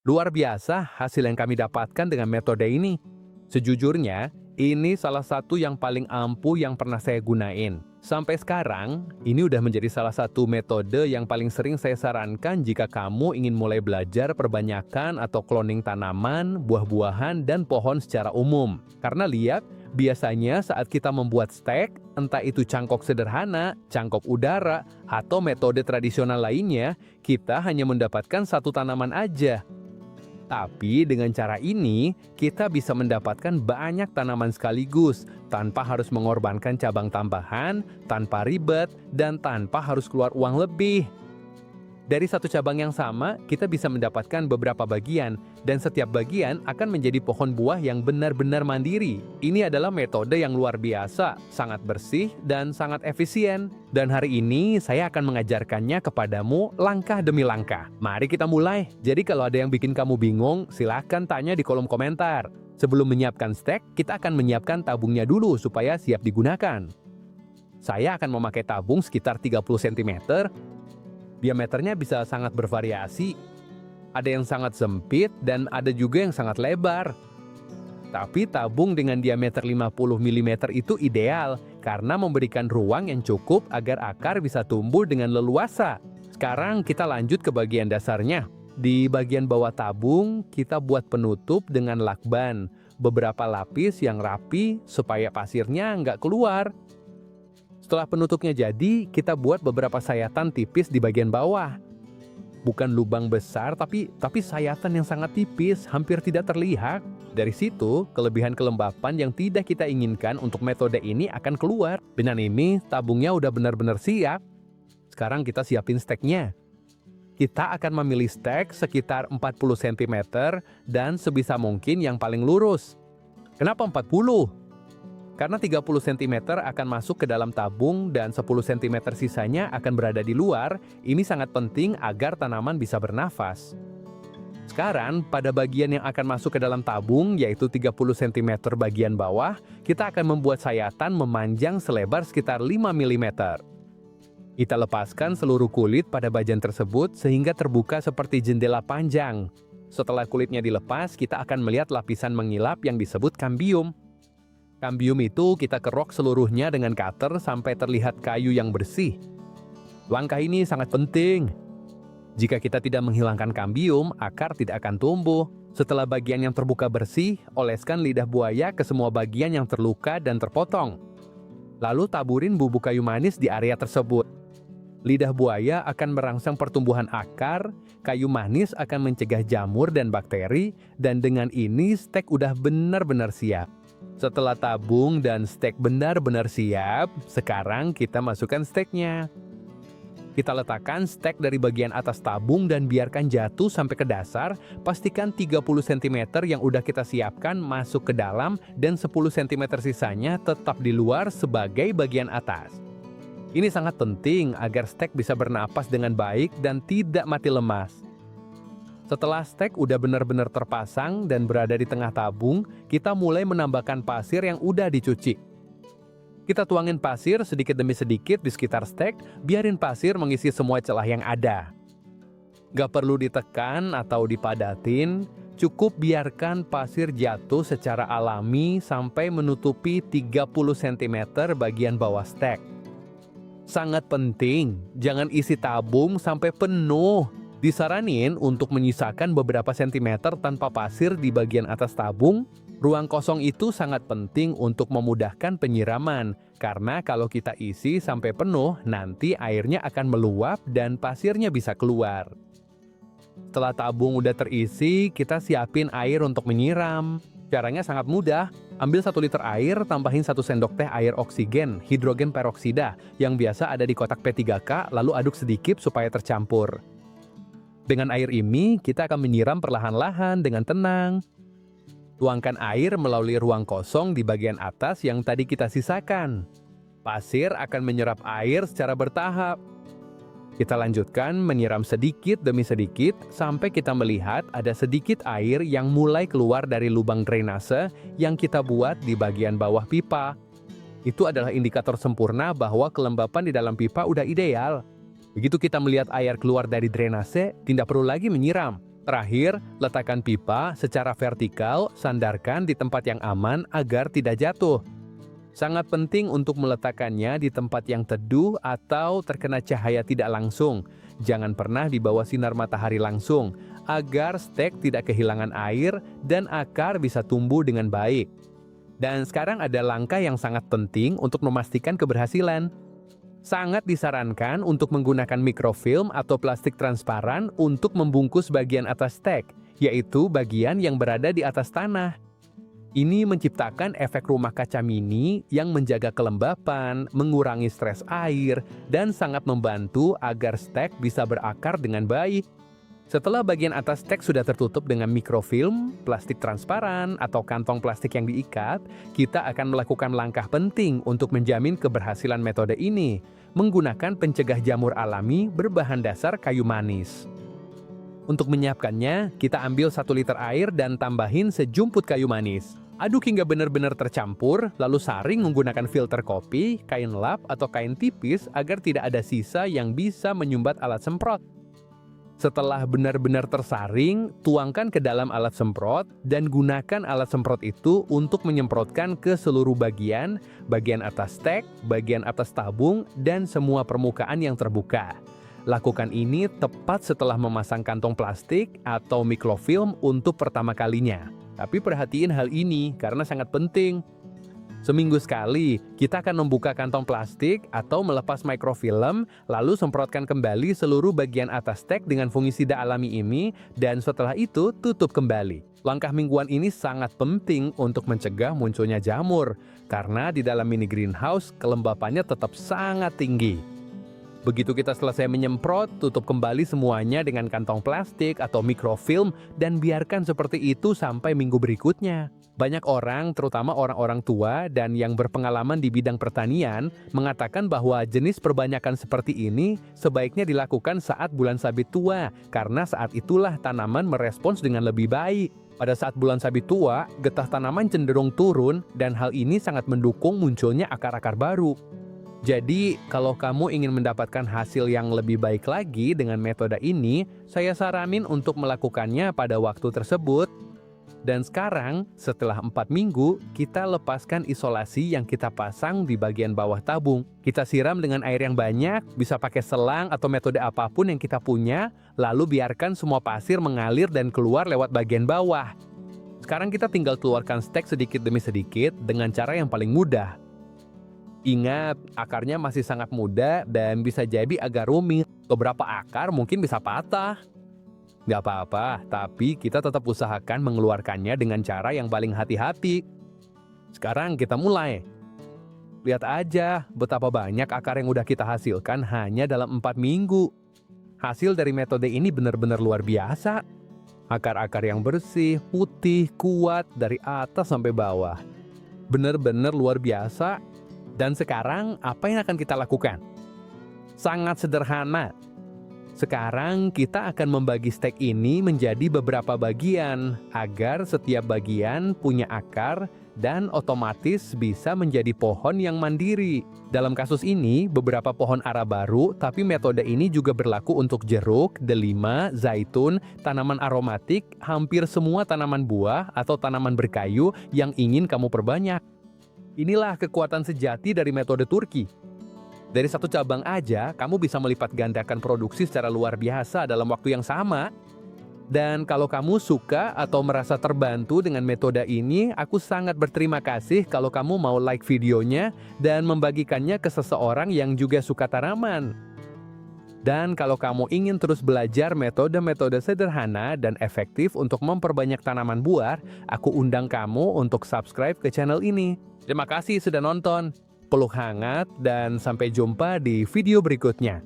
Luar biasa hasil yang kami dapatkan dengan metode ini. Sejujurnya, ini salah satu yang paling ampuh yang pernah saya gunain. Sampai sekarang, ini udah menjadi salah satu metode yang paling sering saya sarankan jika kamu ingin mulai belajar perbanyakan atau cloning tanaman, buah-buahan, dan pohon secara umum. Karena lihat, biasanya saat kita membuat stek, entah itu cangkok sederhana, cangkok udara, atau metode tradisional lainnya, kita hanya mendapatkan satu tanaman aja. Tapi dengan cara ini, kita bisa mendapatkan banyak tanaman sekaligus, tanpa harus mengorbankan cabang tambahan, tanpa ribet, dan tanpa harus keluar uang lebih. Dari satu cabang yang sama, kita bisa mendapatkan beberapa bagian, dan setiap bagian akan menjadi pohon buah yang benar-benar mandiri. Ini adalah metode yang luar biasa, sangat bersih, dan sangat efisien. Dan hari ini, saya akan mengajarkannya kepadamu langkah demi langkah. Mari kita mulai. Jadi kalau ada yang bikin kamu bingung, silahkan tanya di kolom komentar. Sebelum menyiapkan stek, kita akan menyiapkan tabungnya dulu supaya siap digunakan. Saya akan memakai tabung sekitar 30 cm. Diameternya bisa sangat bervariasi. Ada yang sangat sempit dan ada juga yang sangat lebar. Tapi tabung dengan diameter 50 mm itu ideal karena memberikan ruang yang cukup agar akar bisa tumbuh dengan leluasa. Sekarang kita lanjut ke bagian dasarnya. Di bagian bawah tabung, kita buat penutup dengan lakban. Beberapa lapis yang rapi supaya pasirnya nggak keluar. Setelah penutupnya jadi, kita buat beberapa sayatan tipis di bagian bawah. Bukan lubang besar, tapi sayatan yang sangat tipis, hampir tidak terlihat. Dari situ, kelebihan kelembapan yang tidak kita inginkan untuk metode ini akan keluar. Dengan ini, tabungnya udah benar-benar siap. Sekarang kita siapin steknya. Kita akan memilih stek sekitar 40 cm dan sebisa mungkin yang paling lurus. Kenapa 40? Karena 30 cm akan masuk ke dalam tabung dan 10 cm sisanya akan berada di luar, ini sangat penting agar tanaman bisa bernafas. Sekarang, pada bagian yang akan masuk ke dalam tabung, yaitu 30 cm bagian bawah, kita akan membuat sayatan memanjang selebar sekitar 5 mm. Kita lepaskan seluruh kulit pada bagian tersebut sehingga terbuka seperti jendela panjang. Setelah kulitnya dilepas, kita akan melihat lapisan mengilap yang disebut kambium. Kambium itu kita kerok seluruhnya dengan cutter sampai terlihat kayu yang bersih. Langkah ini sangat penting. Jika kita tidak menghilangkan kambium, akar tidak akan tumbuh. Setelah bagian yang terbuka bersih, oleskan lidah buaya ke semua bagian yang terluka dan terpotong. Lalu taburin bubuk kayu manis di area tersebut. Lidah buaya akan merangsang pertumbuhan akar, kayu manis akan mencegah jamur dan bakteri, dan dengan ini stek udah benar-benar siap. Setelah tabung dan stek benar-benar siap, sekarang kita masukkan steknya. Kita letakkan stek dari bagian atas tabung dan biarkan jatuh sampai ke dasar. Pastikan 30 cm yang udah kita siapkan masuk ke dalam dan 10 cm sisanya tetap di luar sebagai bagian atas. Ini sangat penting agar stek bisa bernapas dengan baik dan tidak mati lemas. Setelah stek udah benar-benar terpasang dan berada di tengah tabung, kita mulai menambahkan pasir yang udah dicuci. Kita tuangin pasir sedikit demi sedikit di sekitar stek, biarin pasir mengisi semua celah yang ada. Gak perlu ditekan atau dipadatin, cukup biarkan pasir jatuh secara alami sampai menutupi 30 cm bagian bawah stek. Sangat penting, jangan isi tabung sampai penuh. Disaranin untuk menyisakan beberapa sentimeter tanpa pasir di bagian atas tabung. Ruang kosong itu sangat penting untuk memudahkan penyiraman, karena kalau kita isi sampai penuh, nanti airnya akan meluap dan pasirnya bisa keluar. Setelah tabung udah terisi, kita siapin air untuk menyiram. Caranya sangat mudah. Ambil 1 liter air, tambahin 1 sendok teh air oksigen, hidrogen peroksida, yang biasa ada di kotak P3K, lalu aduk sedikit supaya tercampur. Dengan air ini, kita akan menyiram perlahan-lahan dengan tenang. Tuangkan air melalui ruang kosong di bagian atas yang tadi kita sisakan. Pasir akan menyerap air secara bertahap. Kita lanjutkan menyiram sedikit demi sedikit sampai kita melihat ada sedikit air yang mulai keluar dari lubang drainase yang kita buat di bagian bawah pipa. Itu adalah indikator sempurna bahwa kelembapan di dalam pipa udah ideal. Begitu kita melihat air keluar dari drainase, tidak perlu lagi menyiram. Terakhir, letakkan pipa secara vertikal, sandarkan di tempat yang aman agar tidak jatuh. Sangat penting untuk meletakkannya di tempat yang teduh atau terkena cahaya tidak langsung. Jangan pernah di bawah sinar matahari langsung, agar stek tidak kehilangan air dan akar bisa tumbuh dengan baik. Dan sekarang ada langkah yang sangat penting untuk memastikan keberhasilan. Sangat disarankan untuk menggunakan mikrofilm atau plastik transparan untuk membungkus bagian atas stek, yaitu bagian yang berada di atas tanah. Ini menciptakan efek rumah kaca mini yang menjaga kelembapan, mengurangi stres air, dan sangat membantu agar stek bisa berakar dengan baik. Setelah bagian atas stek sudah tertutup dengan mikrofilm, plastik transparan, atau kantong plastik yang diikat, kita akan melakukan langkah penting untuk menjamin keberhasilan metode ini, menggunakan pencegah jamur alami berbahan dasar kayu manis. Untuk menyiapkannya, kita ambil 1 liter air dan tambahin sejumput kayu manis. Aduk hingga benar-benar tercampur, lalu saring menggunakan filter kopi, kain lap, atau kain tipis agar tidak ada sisa yang bisa menyumbat alat semprot. Setelah benar-benar tersaring, tuangkan ke dalam alat semprot dan gunakan alat semprot itu untuk menyemprotkan ke seluruh bagian atas stek, bagian atas tabung, dan semua permukaan yang terbuka. Lakukan ini tepat setelah memasang kantong plastik atau mikrofilm untuk pertama kalinya. Tapi perhatiin hal ini karena sangat penting. Seminggu sekali, kita akan membuka kantong plastik atau melepas mikrofilm, lalu semprotkan kembali seluruh bagian atas stek dengan fungisida alami ini, dan setelah itu tutup kembali. Langkah mingguan ini sangat penting untuk mencegah munculnya jamur, karena di dalam mini greenhouse kelembapannya tetap sangat tinggi. Begitu kita selesai menyemprot, tutup kembali semuanya dengan kantong plastik atau mikrofilm dan biarkan seperti itu sampai minggu berikutnya. Banyak orang, terutama orang-orang tua dan yang berpengalaman di bidang pertanian, mengatakan bahwa jenis perbanyakan seperti ini sebaiknya dilakukan saat bulan sabit tua, karena saat itulah tanaman merespons dengan lebih baik. Pada saat bulan sabit tua, getah tanaman cenderung turun dan hal ini sangat mendukung munculnya akar-akar baru. Jadi, kalau kamu ingin mendapatkan hasil yang lebih baik lagi dengan metode ini, saya saranin untuk melakukannya pada waktu tersebut. Dan sekarang, setelah 4 minggu, kita lepaskan isolasi yang kita pasang di bagian bawah tabung. Kita siram dengan air yang banyak, bisa pakai selang atau metode apapun yang kita punya, lalu biarkan semua pasir mengalir dan keluar lewat bagian bawah. Sekarang kita tinggal keluarkan stek sedikit demi sedikit dengan cara yang paling mudah. Ingat, akarnya masih sangat muda dan bisa jadi agak rumit. Beberapa akar mungkin bisa patah. Nggak apa-apa, tapi kita tetap usahakan mengeluarkannya dengan cara yang paling hati-hati. Sekarang kita mulai. Lihat aja betapa banyak akar yang udah kita hasilkan hanya dalam 4 minggu. Hasil dari metode ini benar-benar luar biasa. Akar-akar yang bersih, putih, kuat dari atas sampai bawah. Benar-benar luar biasa. Dan sekarang, apa yang akan kita lakukan? Sangat sederhana. Sekarang kita akan membagi stek ini menjadi beberapa bagian, agar setiap bagian punya akar dan otomatis bisa menjadi pohon yang mandiri. Dalam kasus ini, beberapa pohon ara baru, tapi metode ini juga berlaku untuk jeruk, delima, zaitun, tanaman aromatik, hampir semua tanaman buah atau tanaman berkayu yang ingin kamu perbanyak. Inilah kekuatan sejati dari metode Turki. Dari satu cabang aja, kamu bisa melipat gandakan produksi secara luar biasa dalam waktu yang sama. Dan kalau kamu suka atau merasa terbantu dengan metode ini, aku sangat berterima kasih kalau kamu mau like videonya dan membagikannya ke seseorang yang juga suka tanaman. Dan kalau kamu ingin terus belajar metode-metode sederhana dan efektif untuk memperbanyak tanaman buah, aku undang kamu untuk subscribe ke channel ini. Terima kasih sudah nonton. Peluk hangat dan sampai jumpa di video berikutnya.